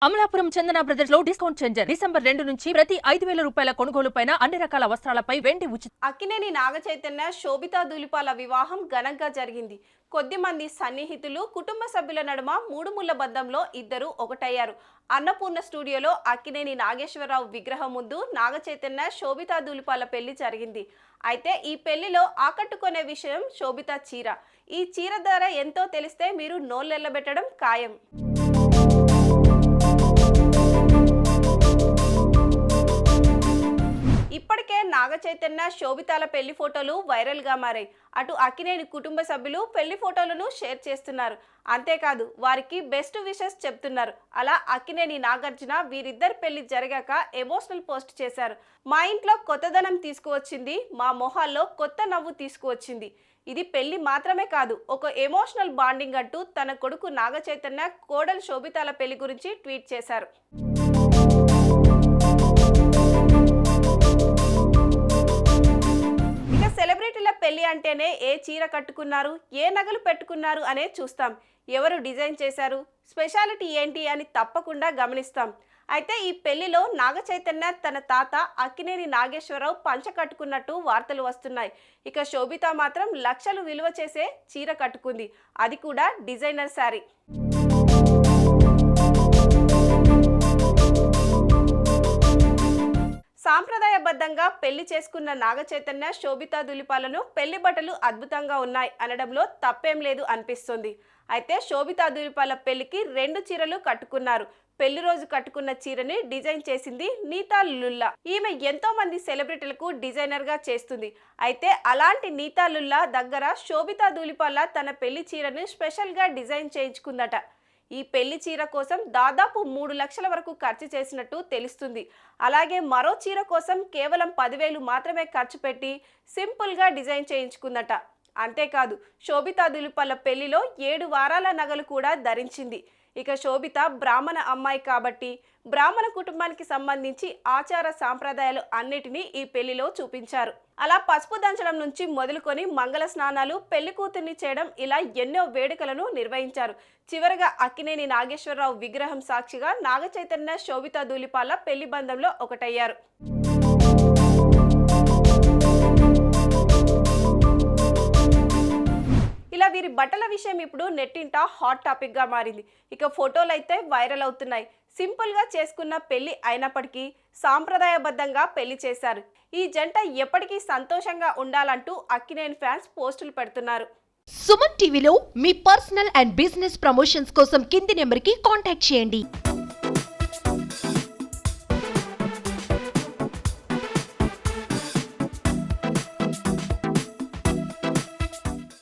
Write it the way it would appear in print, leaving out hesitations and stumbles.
అమలాపురం చందన brothers లో discount charger December 2 నుంచి ప్రతి 5,000 రూపాయల కొనుగోలుపైన అన్ని రకాల వస్త్రాలపై వెండి ఉచితం. అక్కినేని నాగచైతన్య శోభితా ధూళిపాల వివాహం ఘనంగా జరిగింది. కొద్దిమంది సన్నిహితులు కుటుంబ సభ్యుల నడుమ మూడు ముళ్ల బంధంలో ఇద్దరు ఒకటయ్యారు. అన్నపూర్ణ స్టూడియోలో అక్కినేని నాగేశ్వరరావు విగ్రహం ముందు నాగచైతన్య శోభితా ధూళిపాల పెళ్లి జరిగింది. అయితే ఈ పెళ్లిలో ఆకట్టుకునే విషయం శోభితా చీర. ఈ చీర ధర ఎంతో తెలిస్తే మీరు నోళ్ళెల్లబెట్టడం ఖాయం. ఇప్పటికే నాగచైతన్య శోభితాల పెళ్లి ఫోటోలు వైరల్ గా మారాయి. అటు అక్కినేని కుటుంబ సభ్యులు పెళ్లి ఫోటోలను షేర్ చేస్తున్నారు. అంతేకాదు వారికి బెస్ట్ విషెస్ చెప్తున్నారు. అలా అక్కినేని నాగార్జున వీరిద్దరి పెళ్లి జరిగాక ఎమోషనల్ పోస్ట్ చేశారు. మా ఇంట్లో కొత్తదనం తీసుకువచ్చింది, మా మొహాల్లో కొత్త నవ్వు తీసుకువచ్చింది. ఇది పెళ్లి మాత్రమే కాదు, ఒక ఎమోషనల్ బాండింగ్ అంటూ తన కొడుకు నాగచైతన్య కోడలు శోభితాల పెళ్లి గురించి ట్వీట్ చేశారు. సెలబ్రిటీల పెళ్లి అంటేనే ఏ చీర కట్టుకున్నారు, ఏ నగలు పెట్టుకున్నారు అనే చూస్తాం. ఎవరు డిజైన్ చేశారు, స్పెషాలిటీ ఏంటి అని తప్పకుండా గమనిస్తాం. అయితే ఈ పెళ్లిలో నాగచైతన్య తన తాత అక్కినేని నాగేశ్వరరావు పంచ కట్టుకున్నట్టు వార్తలు వస్తున్నాయి. ఇక శోభిత మాత్రం లక్షలు విలువ చేసే చీర కట్టుకుంది, అది కూడా డిజైనర్ శారీ. సాంప్రదాయబద్ధంగా పెళ్లి చేసుకున్న నాగచైతన్య శోభితా ధూళిపాలను పెళ్లి బట్టలు అద్భుతంగా ఉన్నాయి అనడంలో తప్పేం లేదు అనిపిస్తుంది. అయితే శోభితా ధూళిపాల పెళ్లికి 2 చీరలు కట్టుకున్నారు. పెళ్లి రోజు కట్టుకున్న చీరని డిజైన్ చేసింది నీతా లుల్లా. ఈమె ఎంతో మంది సెలబ్రిటీలకు డిజైనర్ గా చేస్తుంది. అయితే అలాంటి నీతా లుల్లా దగ్గర శోభితా ధూళిపాల తన పెళ్లి చీరను స్పెషల్ గా డిజైన్ చేయించుకుందట. ఈ పెళ్లి చీర కోసం దాదాపు 3 లక్షల వరకు ఖర్చు చేసినట్టు తెలుస్తుంది. అలాగే మరో చీర కోసం కేవలం 10,000 మాత్రమే ఖర్చు పెట్టి సింపుల్గా డిజైన్ చేయించుకుందట. అంతేకాదు శోభితా ధూళిపాల పెళ్లిలో 7 వారాల నగలు కూడా ధరించింది. ఇక శోభిత బ్రాహ్మణ అమ్మాయి కాబట్టి బ్రాహ్మణ కుటుంబానికి సంబంధించి ఆచార సాంప్రదాయాలు అన్నిటినీ ఈ పెళ్లిలో చూపించారు. అలా పసుపు దంచడం నుంచి మొదలుకొని మంగళ స్నానాలు, పెళ్లి కూతుర్ని చేయడం, ఇలా ఎన్నో వేడుకలను నిర్వహించారు. చివరగా అక్కినేని నాగేశ్వరరావు విగ్రహం సాక్షిగా నాగచైతన్య శోభితా ధూళిపాల పెళ్లి బంధంలో ఒకటయ్యారు. ఇలా వీరి బట్టల విషయం ఇప్పుడు నెట్టింట హాట్ టాపిక్ గా మారింది. ఇక ఫోటోలు అయితే వైరల్ అవుతున్నాయి. సింపుల్ గా చేసుకున్న పెళ్లి అయినప్పటికీ సాంప్రదాయబద్ధంగా పెళ్లి చేశారు. ఈ జంట ఎప్పటికీ సంతోషంగా ఉండాలంటూ అక్కినేని ఫ్యాన్స్ పోస్టులు పెడుతున్నారు. సుమన్ టీవీలో మీ పర్సనల్ అండ్ బిజినెస్ ప్రమోషన్స్ కోసం కింది నెంబర్కి కాంటాక్ట్ చేయండి.